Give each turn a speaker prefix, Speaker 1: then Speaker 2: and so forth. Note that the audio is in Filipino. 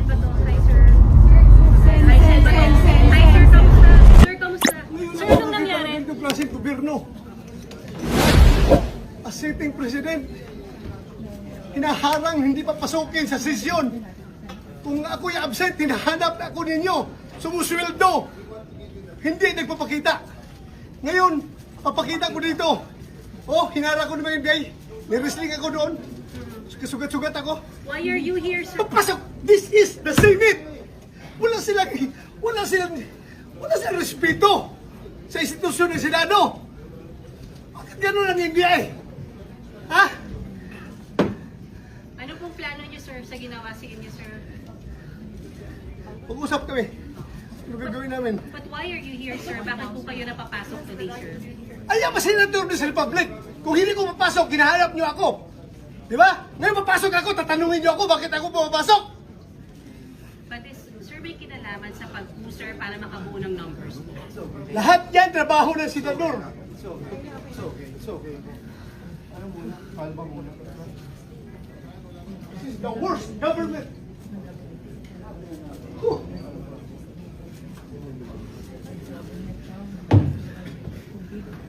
Speaker 1: ba to? Hi, sir. Hi, sir. Hi, sir. Kamusta? Sir, kamusta? Sir, anong nangyari?
Speaker 2: Yung klaseng gobyerno. As sitting president, hinaharang hindi papasukin sa sesyon. Kung ako'y absent, hinahanap ako ninyo. Sumusweldo. Hindi nagpapakita. Ngayon, papakita ko dito. Oh, hinara ko ng mga FBI. Nirestling ako doon. Kasugat-sugat ako.
Speaker 1: Why are you here, sir?
Speaker 2: Papasok! This is the Senate! Wala silang respeto sa institusyon ng Senado. Bakit ganun ang NBI? Ha?
Speaker 1: Ano pong plano niyo, sir, sa ginawa sa inyo, sir?
Speaker 2: Pag-usap kami. Ano gagawin namin?
Speaker 1: But why are you here, sir? Bakit po kayo napapasok today, sir?
Speaker 2: Ay, ang senador ng Republic. Kung hindi ko mapasok, ginahanap niyo ako. Di ba? Ngayon mapasok ako, tatanungin niyo ako bakit ako pumapasok.
Speaker 1: But sir, may kinalaman sa pag-user para makabuo ng numbers po.
Speaker 2: Lahat yan, trabaho ng senador. It's okay. Ano muna? Kalma muna. This is the worst government